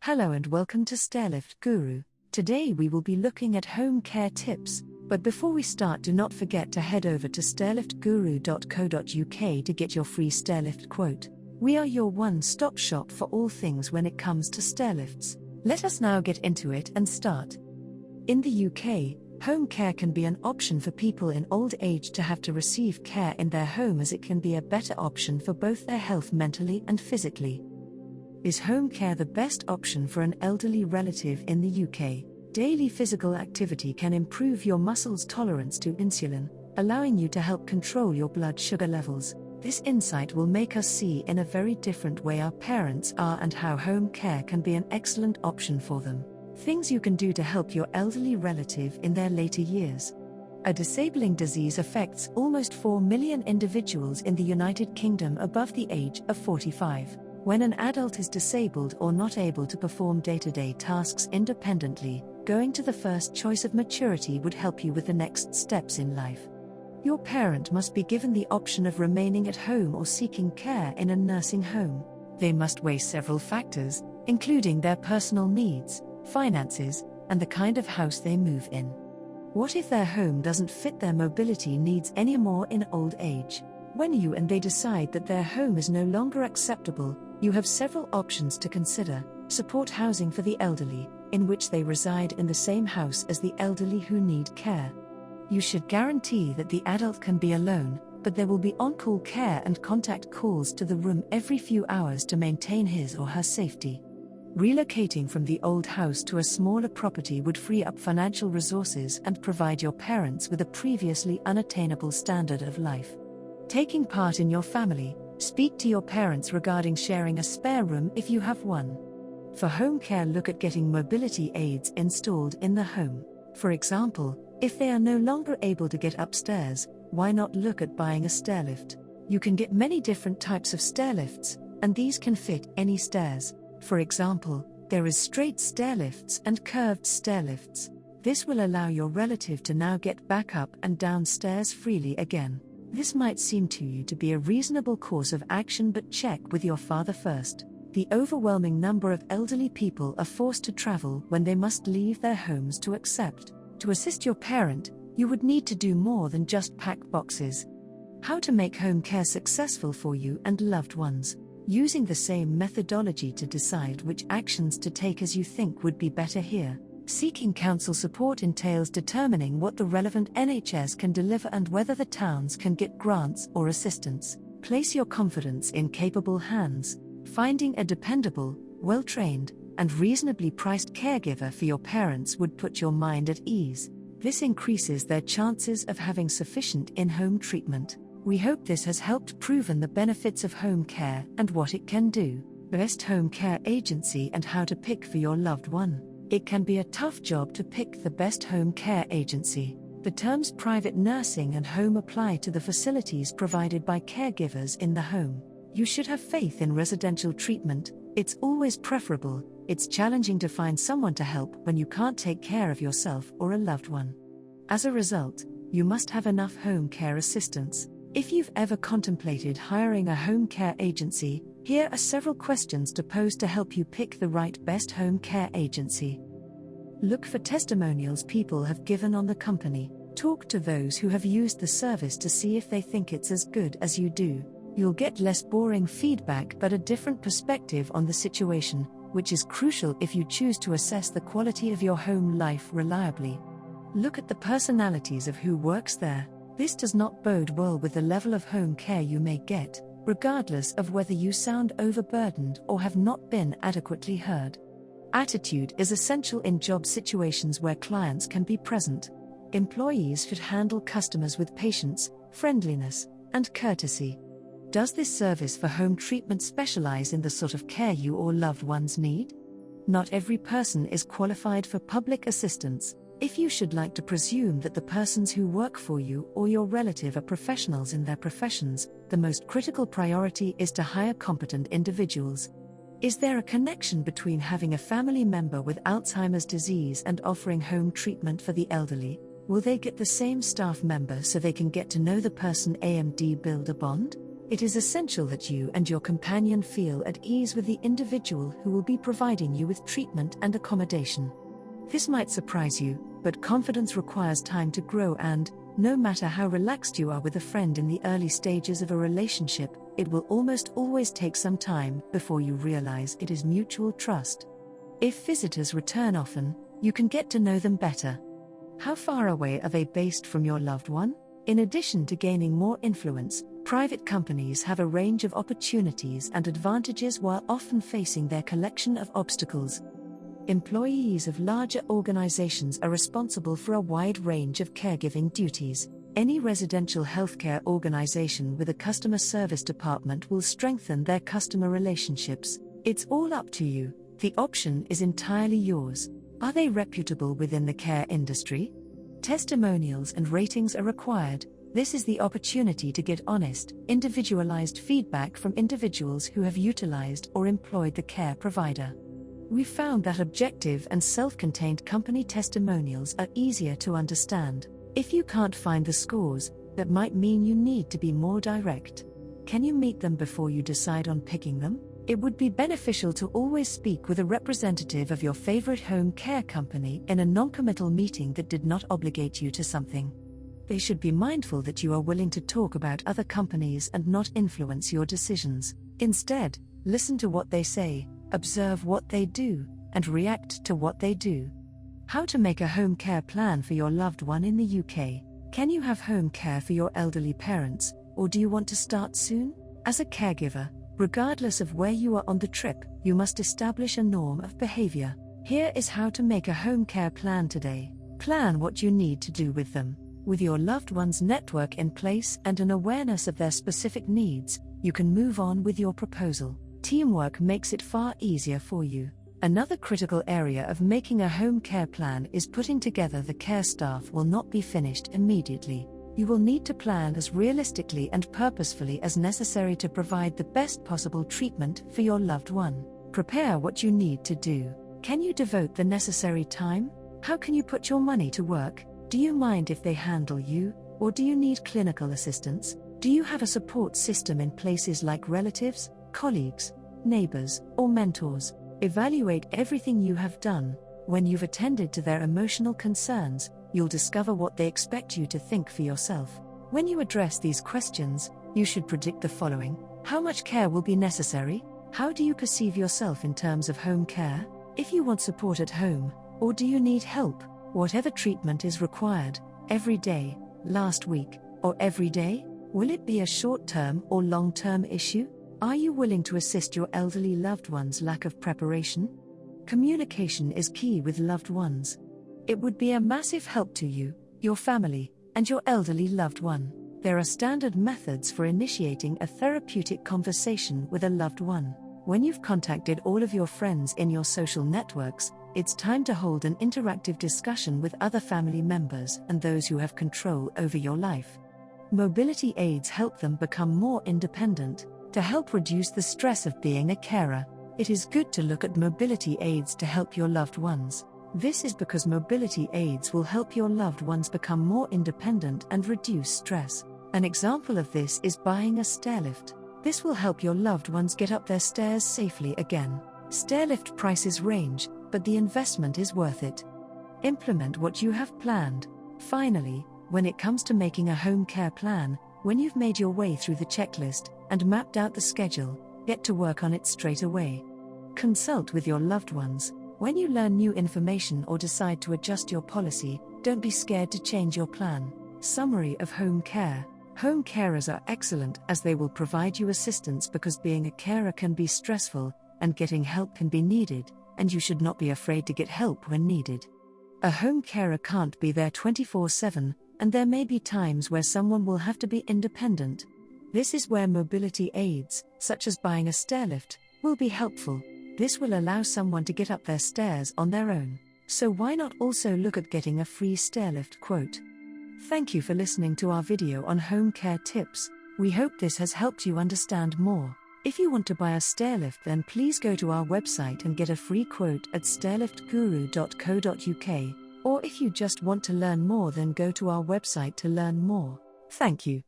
Hello and welcome to Stairlift Guru. Today we will be looking at home care tips, but before we start, do not forget to head over to stairliftguru.co.uk to get your free stairlift quote. We are your one-stop shop for all things when it comes to stairlifts. Let us now get into it and start. In the UK, home care can be an option for people in old age to have to receive care in their home, as it can be a better option for both their health mentally and physically. Is home care the best option for an elderly relative in the UK? Daily physical activity can improve your muscles' tolerance to insulin, allowing you to help control your blood sugar levels. This insight will make us see in a very different way our parents are and how home care can be an excellent option for them. Things you can do to help your elderly relative in their later years. A disabling disease affects almost 4 million individuals in the United Kingdom above the age of 45. When an adult is disabled or not able to perform day-to-day tasks independently, going to the first choice of maturity would help you with the next steps in life. Your parent must be given the option of remaining at home or seeking care in a nursing home. They must weigh several factors, including their personal needs, finances, and the kind of house they move in. What if their home doesn't fit their mobility needs anymore in old age? When you and they decide that their home is no longer acceptable, you have several options to consider. Support housing for the elderly, in which they reside in the same house as the elderly who need care. You should guarantee that the adult can be alone, but there will be on-call care and contact calls to the room every few hours to maintain his or her safety. Relocating from the old house to a smaller property would free up financial resources and provide your parents with a previously unattainable standard of life. Taking part in your family. Speak to your parents regarding sharing a spare room if you have one. For home care, look at getting mobility aids installed in the home. For example, if they are no longer able to get upstairs, why not look at buying a stairlift? You can get many different types of stairlifts, and these can fit any stairs. For example, there is straight stairlifts and curved stairlifts. This will allow your relative to now get back up and down stairs freely again. This might seem to you to be a reasonable course of action, but check with your father first. The overwhelming number of elderly people are forced to travel when they must leave their homes to accept. To assist your parent, you would need to do more than just pack boxes. How to make home care successful for you and loved ones. Using the same methodology to decide which actions to take as you think would be better here. Seeking council support entails determining what the relevant NHS can deliver and whether the towns can get grants or assistance. Place your confidence in capable hands. Finding a dependable, well-trained, and reasonably priced caregiver for your parents would put your mind at ease. This increases their chances of having sufficient in-home treatment. We hope this has helped proven the benefits of home care and what it can do. Best home care agency and how to pick for your loved one. It can be a tough job to pick the best home care agency. The terms private nursing and home apply to the facilities provided by caregivers in the home. You should have faith in residential treatment. It's always preferable. It's challenging to find someone to help when you can't take care of yourself or a loved one. As a result, you must have enough home care assistance. If you've ever contemplated hiring a home care agency, here are several questions to pose to help you pick the right best home care agency. Look for testimonials people have given on the company. Talk to those who have used the service to see if they think it's as good as you do. You'll get less boring feedback but a different perspective on the situation, which is crucial if you choose to assess the quality of your home life reliably. Look at the personalities of who works there. This does not bode well with the level of home care you may get, regardless of whether you sound overburdened or have not been adequately heard. Attitude is essential in job situations where clients can be present. Employees should handle customers with patience, friendliness, and courtesy. Does this service for home treatment specialize in the sort of care you or loved ones need? Not every person is qualified for public assistance. If you should like to presume that the persons who work for you or your relative are professionals in their professions, the most critical priority is to hire competent individuals. Is there a connection between having a family member with Alzheimer's disease and offering home treatment for the elderly? Will they get the same staff member so they can get to know the person and build a bond? It is essential that you and your companion feel at ease with the individual who will be providing you with treatment and accommodation. This might surprise you, but confidence requires time to grow, and, no matter how relaxed you are with a friend in the early stages of a relationship, it will almost always take some time before you realize it is mutual trust. If visitors return often, you can get to know them better. How far away are they based from your loved one? In addition to gaining more influence, private companies have a range of opportunities and advantages while often facing their collection of obstacles. Employees of larger organizations are responsible for a wide range of caregiving duties. Any residential healthcare organization with a customer service department will strengthen their customer relationships. It's all up to you. The option is entirely yours. Are they reputable within the care industry? Testimonials and ratings are required. This is the opportunity to get honest, individualized feedback from individuals who have utilized or employed the care provider. We found that objective and self-contained company testimonials are easier to understand. If you can't find the scores, that might mean you need to be more direct. Can you meet them before you decide on picking them? It would be beneficial to always speak with a representative of your favorite home care company in a non-committal meeting that did not obligate you to something. They should be mindful that you are willing to talk about other companies and not influence your decisions. Instead, listen to what they say, observe what they do, and react to what they do. How to make a home care plan for your loved one in the UK. Can you have home care for your elderly parents, or do you want to start soon? As a caregiver, regardless of where you are on the trip, you must establish a norm of behavior. Here is how to make a home care plan today. Plan what you need to do with them. With your loved one's network in place and an awareness of their specific needs, you can move on with your proposal. Teamwork makes it far easier for you. Another critical area of making a home care plan is putting together the care staff will not be finished immediately. You will need to plan as realistically and purposefully as necessary to provide the best possible treatment for your loved one. Prepare what you need to do. Can you devote the necessary time? How can you put your money to work? Do you mind if they handle you, or do you need clinical assistance? Do you have a support system in places like relatives, colleagues, neighbors, or mentors? Evaluate everything you have done. When you've attended to their emotional concerns, you'll discover what they expect you to think for yourself. When you address these questions, you should predict the following. How much care will be necessary? How do you perceive yourself in terms of home care? If you want support at home, or do you need help? Whatever treatment is required, every day, last week, or every day? Will it be a short-term or long-term issue? Are you willing to assist your elderly loved one's lack of preparation? Communication is key with loved ones. It would be a massive help to you, your family, and your elderly loved one. There are standard methods for initiating a therapeutic conversation with a loved one. When you've contacted all of your friends in your social networks, it's time to hold an interactive discussion with other family members and those who have control over your life. Mobility aids help them become more independent. To help reduce the stress of being a carer, it is good to look at mobility aids to help your loved ones. This is because mobility aids will help your loved ones become more independent and reduce stress. An example of this is buying a stairlift. This will help your loved ones get up their stairs safely again. Stairlift prices range, but the investment is worth it. Implement what you have planned. Finally, when it comes to making a home care plan, when you've made your way through the checklist and mapped out the schedule, get to work on it straight away. Consult with your loved ones. When you learn new information or decide to adjust your policy, don't be scared to change your plan. Summary of home care. Home carers are excellent as they will provide you assistance because being a carer can be stressful, and getting help can be needed, and you should not be afraid to get help when needed. A home carer can't be there 24/7, and there may be times where someone will have to be independent. This is where mobility aids, such as buying a stairlift, will be helpful. This will allow someone to get up their stairs on their own. So why not also look at getting a free stairlift quote? Thank you for listening to our video on home care tips. We hope this has helped you understand more. If you want to buy a stairlift, then please go to our website and get a free quote at stairliftguru.co.uk. Or if you just want to learn more, then go to our website to learn more. Thank you.